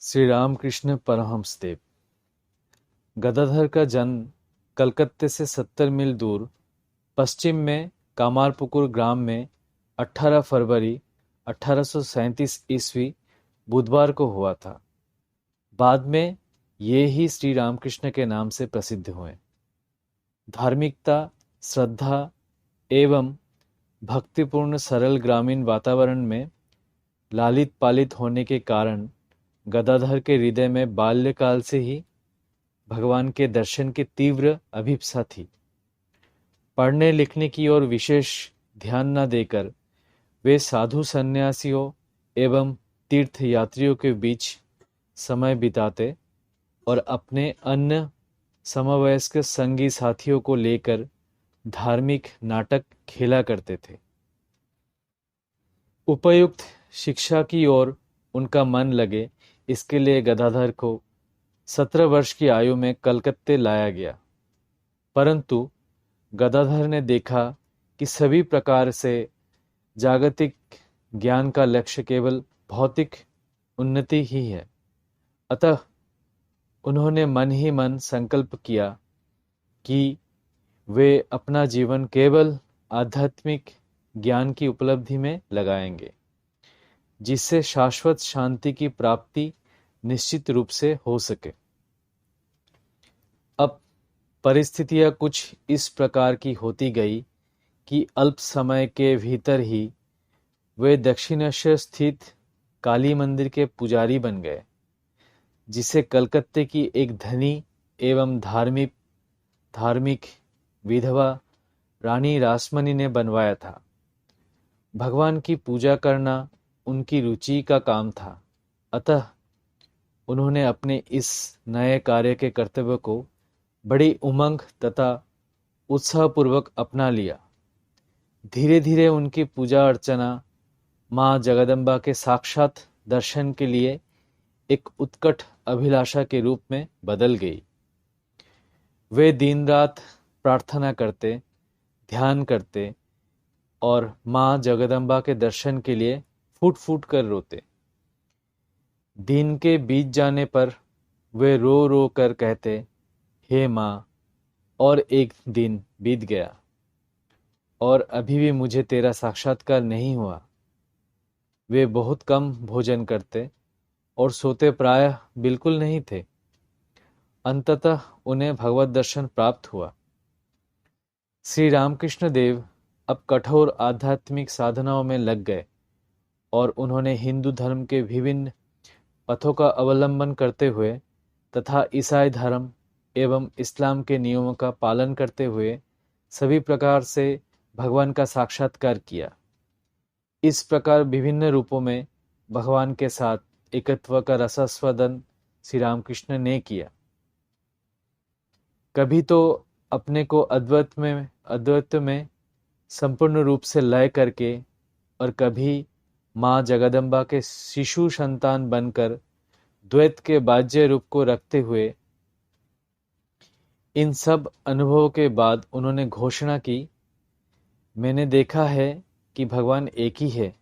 श्री रामकृष्ण परमहंसदेव। गदाधर का जन्म कलकत्ते से 70 मील दूर पश्चिम में कामारपुकुर ग्राम में 18 फरवरी 1837 ईस्वी बुधवार को हुआ था। बाद में ये ही श्री रामकृष्ण के नाम से प्रसिद्ध हुए। धार्मिकता, श्रद्धा एवं भक्तिपूर्ण सरल ग्रामीण वातावरण में लालित पालित होने के कारण गदाधर के हृदय में बाल्यकाल से ही भगवान के दर्शन की तीव्र अभिप्सा थी। पढ़ने लिखने की ओर विशेष ध्यान न देकर वे साधु सन्यासियों एवं तीर्थ यात्रियों के बीच समय बिताते और अपने अन्य समवयस्क संगी साथियों को लेकर धार्मिक नाटक खेला करते थे। उपयुक्त शिक्षा की ओर उनका मन लगे, इसके लिए गदाधर को 17 वर्ष की आयु में कलकत्ते लाया गया। परंतु गदाधर ने देखा कि सभी प्रकार से जागतिक ज्ञान का लक्ष्य केवल भौतिक उन्नति ही है। अतः उन्होंने मन ही मन संकल्प किया कि वे अपना जीवन केवल आध्यात्मिक ज्ञान की उपलब्धि में लगाएंगे, जिससे शाश्वत शांति की प्राप्ति निश्चित रूप से हो सके। अब परिस्थितियां कुछ इस प्रकार की होती गई कि अल्प समय के भीतर ही वे दक्षिणेश्वर स्थित काली मंदिर के पुजारी बन गए, जिसे कलकत्ते की एक धनी एवं धार्मिक विधवा रानी रासमणी ने बनवाया था। भगवान की पूजा करना उनकी रुचि का काम था। अतः उन्होंने अपने इस नए कार्य के कर्तव्य को बड़ी उमंग तथा उत्साहपूर्वक अपना लिया। धीरे धीरे उनकी पूजा अर्चना माँ जगदम्बा के साक्षात दर्शन के लिए एक उत्कट अभिलाषा के रूप में बदल गई। वे दिन रात प्रार्थना करते, ध्यान करते और माँ जगदम्बा के दर्शन के लिए फूट फूट कर रोते। दिन के बीत जाने पर वे रो रो कर कहते, हे माँ, और एक दिन बीत गया और अभी भी मुझे तेरा साक्षात्कार नहीं हुआ। वे बहुत कम भोजन करते और सोते प्रायः बिल्कुल नहीं थे। अंततः उन्हें भगवत दर्शन प्राप्त हुआ। श्री रामकृष्ण देव अब कठोर आध्यात्मिक साधनाओं में लग गए और उन्होंने हिंदू धर्म के विभिन्न पथों का अवलंबन करते हुए तथा ईसाई धर्म एवं इस्लाम के नियमों का पालन करते हुए सभी प्रकार से भगवान का साक्षात्कार किया। इस प्रकार विभिन्न रूपों में भगवान के साथ एकत्व का रसास्वादन श्री रामकृष्ण ने किया। कभी तो अपने को अद्वैत में संपूर्ण रूप से लय करके और कभी माँ जगदम्बा के शिशु संतान बनकर द्वैत के बाह्य रूप को रखते हुए। इन सब अनुभवों के बाद उन्होंने घोषणा की, मैंने देखा है कि भगवान एक ही है,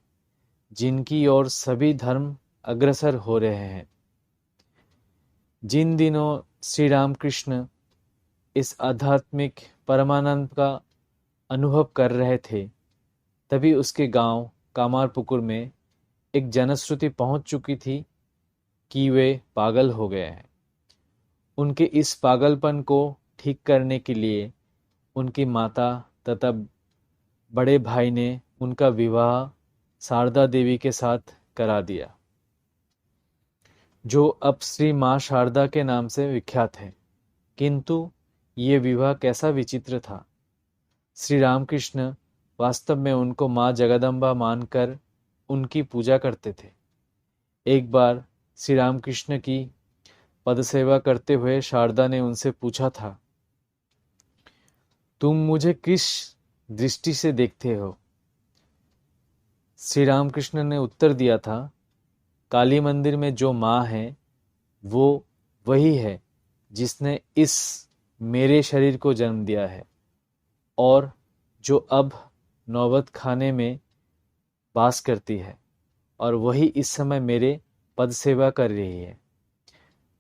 जिनकी ओर सभी धर्म अग्रसर हो रहे हैं। जिन दिनों श्री रामकृष्ण इस आध्यात्मिक परमानंद का अनुभव कर रहे थे, तभी उसके गांव कामारपुकुर में एक जनश्रुति पहुंच चुकी थी कि वे पागल हो गए हैं। उनके इस पागलपन को ठीक करने के लिए उनकी माता तथा बड़े भाई ने उनका विवाह शारदा देवी के साथ करा दिया, जो अब श्री माँ शारदा के नाम से विख्यात है। किंतु ये विवाह कैसा विचित्र था। श्री रामकृष्ण वास्तव में उनको माँ जगदम्बा मानकर उनकी पूजा करते थे। एक बार श्री रामकृष्ण की पदसेवा करते हुए शारदा ने उनसे पूछा था, तुम मुझे किस दृष्टि से देखते हो? श्री रामकृष्ण ने उत्तर दिया था, काली मंदिर में जो माँ है वो वही है जिसने इस मेरे शरीर को जन्म दिया है और जो अब नौबत खाने में वास करती है, और वही इस समय मेरे पद सेवा कर रही है।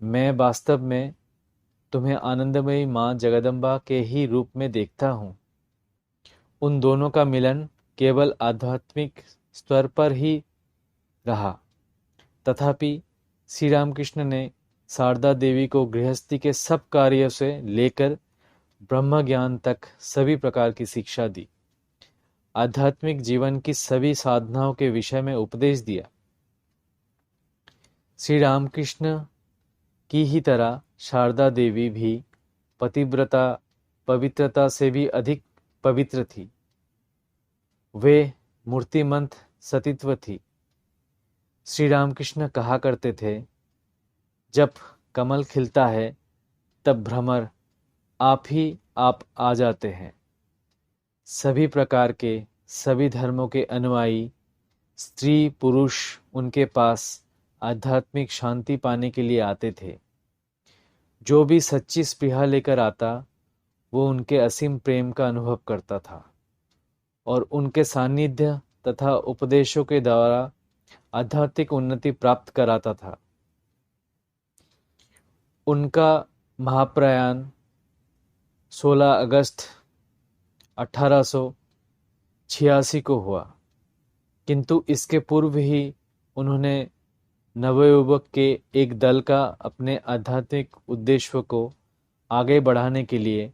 मैं वास्तव में तुम्हें आनंदमयी माँ जगदम्बा के ही रूप में देखता हूँ। उन दोनों का मिलन केवल आध्यात्मिक स्तर पर ही रहा। तथापि श्री रामकृष्ण ने शारदा देवी को गृहस्थी के सब कार्यों से लेकर ब्रह्म ज्ञान तक सभी प्रकार की शिक्षा दी। आध्यात्मिक जीवन की सभी साधनाओं के विषय में उपदेश दिया। श्री रामकृष्ण की ही तरह शारदा देवी भी पतिव्रता पवित्रता से भी अधिक पवित्र थी। वे मूर्तिमंत सतीत्व थी। श्री रामकृष्ण कहा करते थे, जब कमल खिलता है तब भ्रमर आप ही आप आ जाते हैं। सभी प्रकार के सभी धर्मों के अनुयायी स्त्री पुरुष उनके पास आध्यात्मिक शांति पाने के लिए आते थे। जो भी सच्ची स्पृहा लेकर आता वो उनके असीम प्रेम का अनुभव करता था और उनके सानिध्य तथा उपदेशों के द्वारा आध्यात्मिक उन्नति प्राप्त कराता था। उनका महाप्रयाण 16 अगस्त 1886 को हुआ, किंतु इसके पूर्व ही उन्होंने नवयुवक के एक दल का अपने आध्यात्मिक उद्देश्य को आगे बढ़ाने के लिए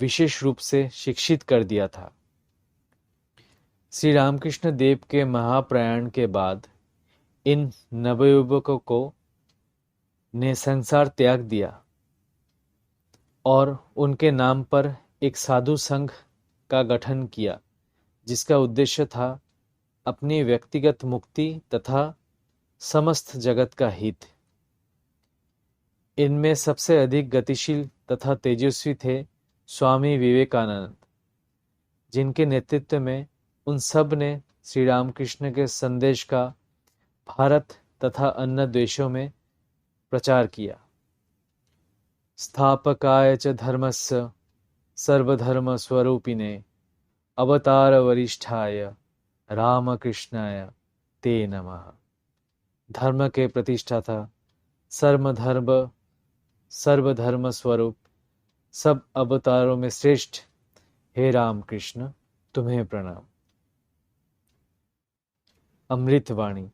विशेष रूप से शिक्षित कर दिया था। श्री रामकृष्ण देव के महाप्रयाण के बाद इन नवयुवकों को ने संसार त्याग दिया और उनके नाम पर एक साधु संघ का गठन किया, जिसका उद्देश्य था अपनी व्यक्तिगत मुक्ति तथा समस्त जगत का हित। इनमें सबसे अधिक गतिशील तथा तेजस्वी थे स्वामी विवेकानंद, जिनके नेतृत्व में उन सब ने श्री रामकृष्ण के संदेश का भारत तथा अन्य देशों में प्रचार किया। स्थापकाय च धर्मस्य सर्वधर्म स्वरूपिणे अवतार वरिष्ठाय रामकृष्णाय ते नमः। धर्म के प्रतिष्ठाता सर्वधर्म स्वरूप सब अवतारों में श्रेष्ठ हे रामकृष्ण, तुम्हें प्रणाम। अमृतवाणी।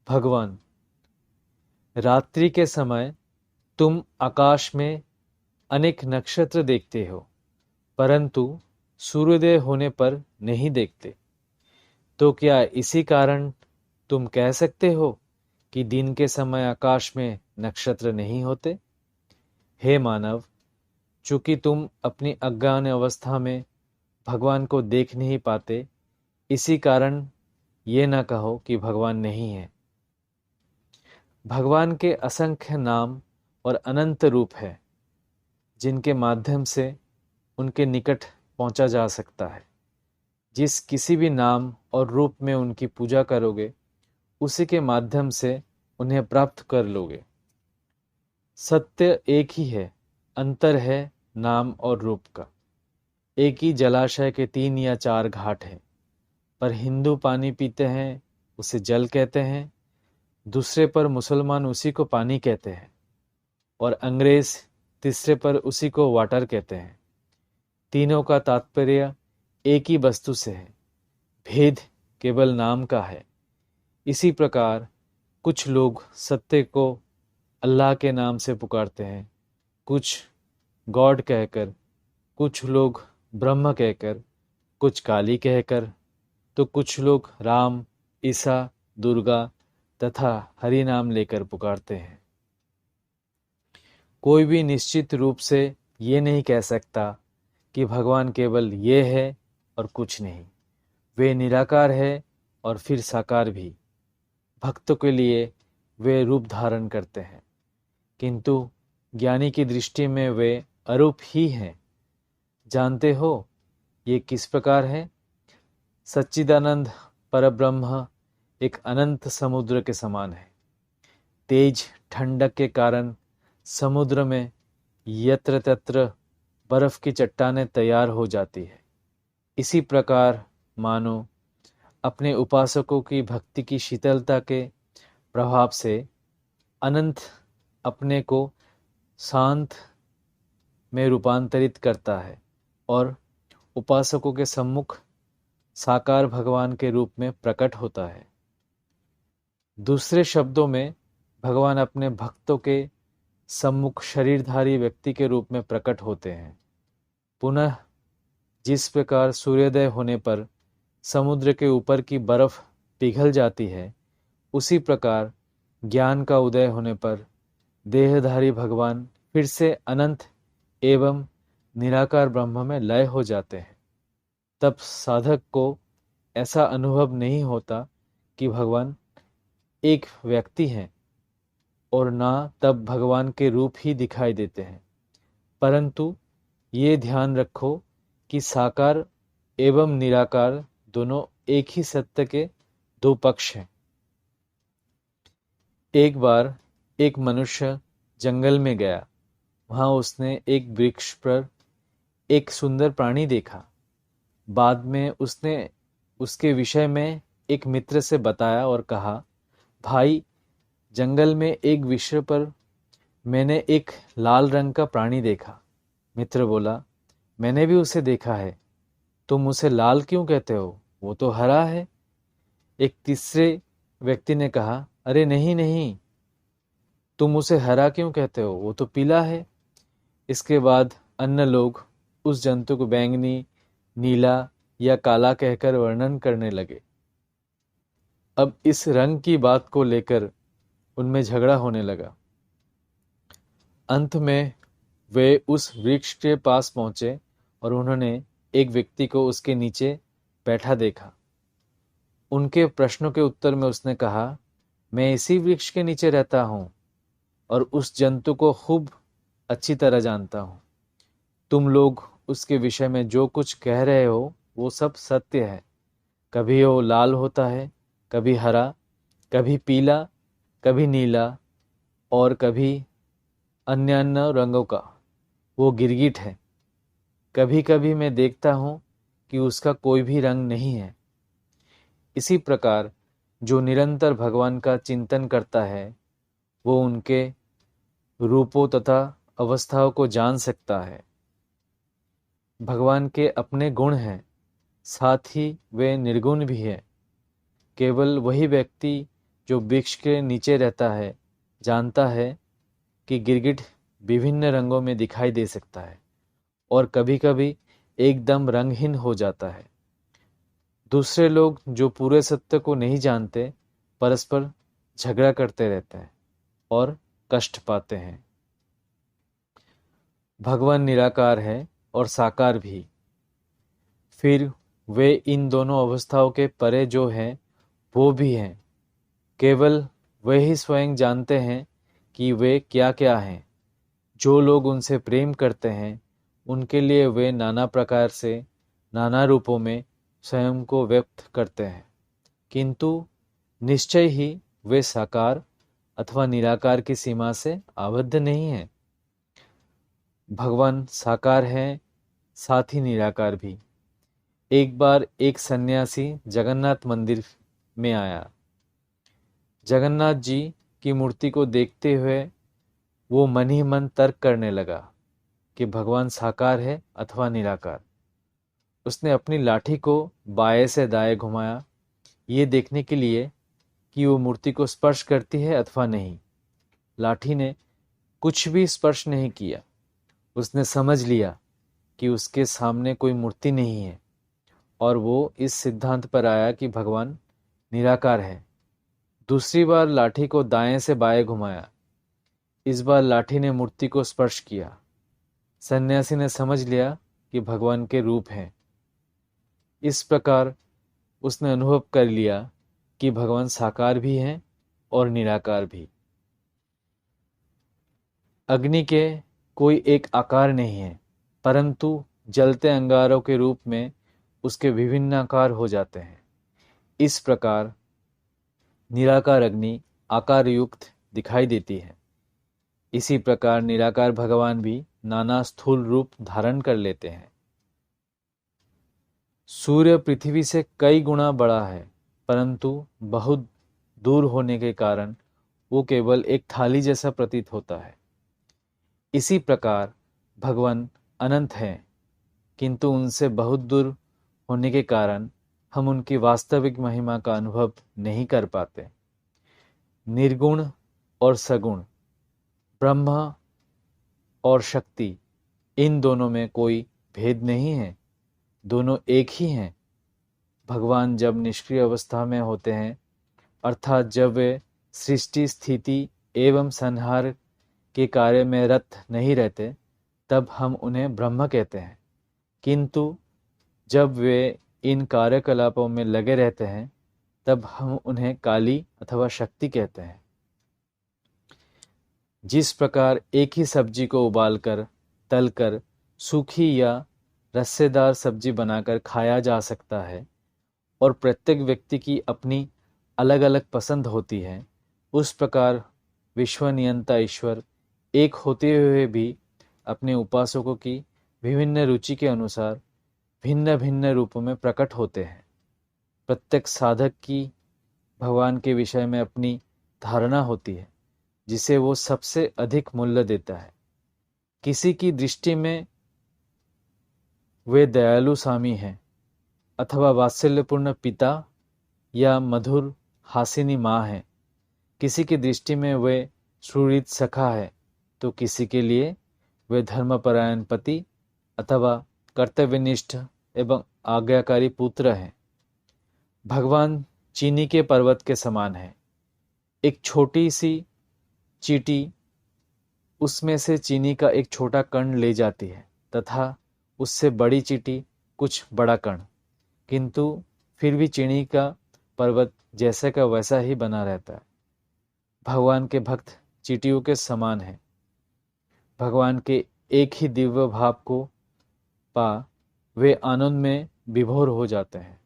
भगवान, रात्रि के समय तुम आकाश में अनेक नक्षत्र देखते हो, परंतु सूर्योदय होने पर नहीं देखते। तो क्या इसी कारण तुम कह सकते हो कि दिन के समय आकाश में नक्षत्र नहीं होते? हे मानव, चूंकि तुम अपनी अज्ञान अवस्था में भगवान को देख नहीं पाते, इसी कारण ये न कहो कि भगवान नहीं है। भगवान के असंख्य नाम और अनंत रूप है, जिनके माध्यम से उनके निकट पहुंचा जा सकता है। जिस किसी भी नाम और रूप में उनकी पूजा करोगे, उसी के माध्यम से उन्हें प्राप्त कर लोगे। सत्य एक ही है, अंतर है नाम और रूप का। एक ही जलाशय के 3 या 4 घाट हैं, पर हिंदू पानी पीते हैं उसे जल कहते हैं, दूसरे पर मुसलमान उसी को पानी कहते हैं, और अंग्रेज तीसरे पर उसी को वाटर कहते हैं। तीनों का तात्पर्य एक ही वस्तु से है, भेद केवल नाम का है। इसी प्रकार कुछ लोग सत्य को अल्लाह के नाम से पुकारते हैं, कुछ गॉड कहकर, कुछ लोग ब्रह्म कहकर, कुछ काली कहकर, तो कुछ लोग राम, ईसा, दुर्गा तथा हरि नाम लेकर पुकारते हैं। कोई भी निश्चित रूप से ये नहीं कह सकता कि भगवान केवल ये है और कुछ नहीं। वे निराकार है और फिर साकार भी। भक्तों के लिए वे रूप धारण करते हैं, किंतु ज्ञानी की दृष्टि में वे अरूप ही हैं। जानते हो ये किस प्रकार है? सच्चिदानंद परब्रह्म एक अनंत समुद्र के समान है। तेज ठंडक के कारण समुद्र में यत्र तत्र बर्फ की चट्टानें तैयार हो जाती है। इसी प्रकार मानो अपने उपासकों की भक्ति की शीतलता के प्रभाव से अनंत अपने को शांत में रूपांतरित करता है और उपासकों के सम्मुख साकार भगवान के रूप में प्रकट होता है। दूसरे शब्दों में भगवान अपने भक्तों के सम्मुख शरीरधारी व्यक्ति के रूप में प्रकट होते हैं। पुनः जिस प्रकार सूर्योदय होने पर समुद्र के ऊपर की बर्फ पिघल जाती है, उसी प्रकार ज्ञान का उदय होने पर देहधारी भगवान फिर से अनंत एवं निराकार ब्रह्म में लय हो जाते हैं। तब साधक को ऐसा अनुभव नहीं होता कि भगवान एक व्यक्ति हैं और ना तब भगवान के रूप ही दिखाई देते हैं, परंतु ये ध्यान रखो कि साकार एवं निराकार दोनों एक ही सत्य के दो पक्ष हैं। एक बार एक मनुष्य जंगल में गया। वहां उसने एक वृक्ष पर एक सुंदर प्राणी देखा। बाद में उसने उसके विषय में एक मित्र से बताया और कहा, भाई, जंगल में एक वृक्ष पर मैंने एक लाल रंग का प्राणी देखा। मित्र बोला, मैंने भी उसे देखा है। तुम उसे लाल क्यों कहते हो? वो तो हरा है। एक तीसरे व्यक्ति ने कहा, अरे नहीं नहीं, तुम उसे हरा क्यों कहते हो? वो तो पीला है। इसके बाद अन्य लोग उस जंतु को बैंगनी, नीला या काला कहकर वर्णन करने लगे। अब इस रंग की बात को लेकर उनमें झगड़ा होने लगा। अंत में वे उस वृक्ष के पास पहुंचे और उन्होंने एक व्यक्ति को उसके नीचे बैठा देखा। उनके प्रश्नों के उत्तर में उसने कहा, मैं इसी वृक्ष के नीचे रहता हूं और उस जंतु को खूब अच्छी तरह जानता हूं। तुम लोग उसके विषय में जो कुछ कह रहे हो वो सब सत्य है। कभी वो लाल होता है, कभी हरा, कभी पीला, कभी नीला और कभी अन्य अन्य रंगों का। वो गिरगिट है। कभी कभी मैं देखता हूं कि उसका कोई भी रंग नहीं है। इसी प्रकार जो निरंतर भगवान का चिंतन करता है वो उनके रूपों तथा अवस्थाओं को जान सकता है। भगवान के अपने गुण हैं, साथ ही वे निर्गुण भी हैं। केवल वही व्यक्ति जो वृक्ष के नीचे रहता है जानता है कि गिरगिट विभिन्न रंगों में दिखाई दे सकता है और कभी-कभी एकदम रंगहीन हो जाता है। दूसरे लोग जो पूरे सत्य को नहीं जानते परस्पर झगड़ा करते रहते हैं और कष्ट पाते हैं। भगवान निराकार है और साकार भी। फिर वे इन दोनों अवस्थाओं के परे जो हैं वो भी हैं। केवल वे ही स्वयं जानते हैं कि वे क्या क्या हैं। जो लोग उनसे प्रेम करते हैं उनके लिए वे नाना प्रकार से नाना रूपों में स्वयं को व्यक्त करते हैं, किंतु निश्चय ही वे साकार अथवा निराकार की सीमा से आबद्ध नहीं हैं। भगवान साकार हैं, साथ ही निराकार भी। एक बार एक सन्यासी जगन्नाथ मंदिर में आया। जगन्नाथ जी की मूर्ति को देखते हुए वो मन ही मन तर्क करने लगा कि भगवान साकार है अथवा निराकार। उसने अपनी लाठी को बाएं से दाएं घुमाया, ये देखने के लिए कि वो मूर्ति को स्पर्श करती है अथवा नहीं। लाठी ने कुछ भी स्पर्श नहीं किया। उसने समझ लिया कि उसके सामने कोई मूर्ति नहीं है और वो इस सिद्धांत पर आया कि भगवान निराकार है। दूसरी बार लाठी को दाएं से बाएं घुमाया। इस बार लाठी ने मूर्ति को स्पर्श किया। सन्यासी ने समझ लिया कि भगवान के रूप हैं। इस प्रकार उसने अनुभव कर लिया कि भगवान साकार भी हैं और निराकार भी। अग्नि के कोई एक आकार नहीं है, परंतु जलते अंगारों के रूप में उसके विभिन्न आकार हो जाते हैं। इस प्रकार निराकार अग्नि आकार युक्त दिखाई देती है। इसी प्रकार निराकार भगवान भी नाना स्थूल रूप धारण कर लेते हैं। सूर्य पृथ्वी से कई गुना बड़ा है, परंतु बहुत दूर होने के कारण वो केवल एक थाली जैसा प्रतीत होता है। इसी प्रकार भगवान अनंत हैं, किंतु उनसे बहुत दूर होने के कारण हम उनकी वास्तविक महिमा का अनुभव नहीं कर पाते। निर्गुण और सगुण, ब्रह्म और शक्ति, इन दोनों में कोई भेद नहीं है, दोनों एक ही हैं। भगवान जब निष्क्रिय अवस्था में होते हैं, अर्थात जब वे सृष्टि स्थिति एवं संहार के कार्य में रत नहीं रहते, तब हम उन्हें ब्रह्म कहते हैं। किंतु जब वे इन कार्यकलापों में लगे रहते हैं, तब हम उन्हें काली अथवा शक्ति कहते हैं। जिस प्रकार एक ही सब्जी को उबालकर, तलकर, सूखी या रस्सेदार सब्जी बनाकर खाया जा सकता है और प्रत्येक व्यक्ति की अपनी अलग अलग पसंद होती है, उस प्रकार विश्वनियंता ईश्वर एक होते हुए भी अपने उपासकों की विभिन्न रुचि के अनुसार भिन्न भिन्न रूपों में प्रकट होते हैं। प्रत्येक साधक की भगवान के विषय में अपनी धारणा होती है, जिसे वो सबसे अधिक मूल्य देता है। किसी की दृष्टि में वे दयालु स्वामी हैं अथवा वात्सल्यपूर्ण पिता या मधुर हासिनी माँ हैं। किसी की दृष्टि में वे सुहृद सखा है, तो किसी के लिए वे धर्मपरायण पति अथवा कर्तव्यनिष्ठ एवं आज्ञाकारी पुत्र हैं। भगवान चीनी के पर्वत के समान है। एक छोटी सी चींटी उसमें से चीनी का एक छोटा कण ले जाती है तथा उससे बड़ी चींटी कुछ बड़ा कण, किंतु फिर भी चीनी का पर्वत जैसे का वैसा ही बना रहता है। भगवान के भक्त चींटियों के समान हैं। भगवान के एक ही दिव्य भाव को पा वे आनंद में विभोर हो जाते हैं।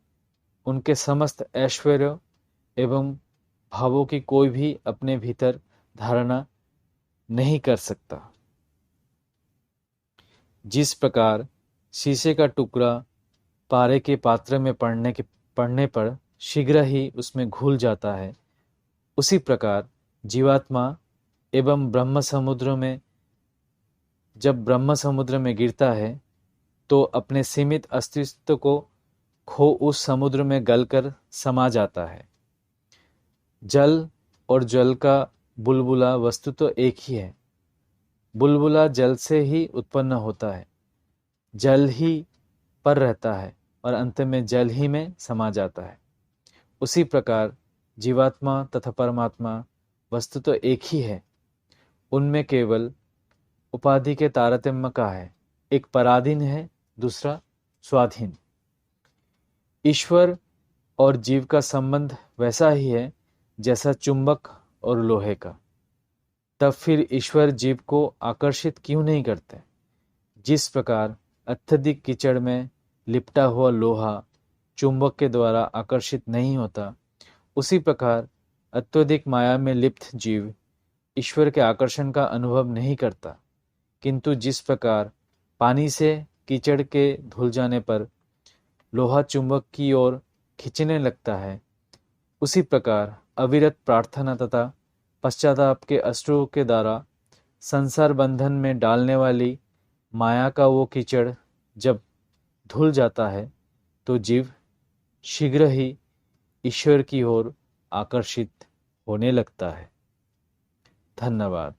उनके समस्त ऐश्वर्य एवं भावों की कोई भी अपने भीतर धारणा नहीं कर सकता। जिस प्रकार शीशे का टुकड़ा पारे के पात्र में पड़ने पर शीघ्र ही उसमें घुल जाता है, उसी प्रकार जीवात्मा एवं जब ब्रह्म समुद्र में गिरता है, तो अपने सीमित अस्तित्व को खो उस समुद्र में गलकर समा जाता है। जल और जल का बुलबुला वस्तु तो एक ही है। बुलबुला जल से ही उत्पन्न होता है, जल ही पर रहता है और अंत में जल ही में समा जाता है। उसी प्रकार जीवात्मा तथा परमात्मा वस्तु तो एक ही है, उनमें केवल उपाधि के तारतम्य का है। एक पराधीन है, दूसरा स्वाधीन। ईश्वर और जीव का संबंध वैसा ही है जैसा चुंबक और लोहे का। तब फिर ईश्वर जीव को आकर्षित क्यों नहीं करते? जिस प्रकार अत्यधिक कीचड़ में लिपटा हुआ लोहा चुंबक के द्वारा आकर्षित नहीं होता, उसी प्रकार अत्यधिक माया में लिप्त जीव ईश्वर के आकर्षण का अनुभव नहीं करता। किंतु जिस प्रकार पानी से कीचड़ के धुल जाने पर लोहा चुंबक की ओर खींचने लगता है, उसी प्रकार अविरत प्रार्थना तथा पश्चाताप के अश्रुओं के द्वारा संसार बंधन में डालने वाली माया का वो कीचड़ जब धुल जाता है, तो जीव शीघ्र ही ईश्वर की ओर आकर्षित होने लगता है। धन्यवाद।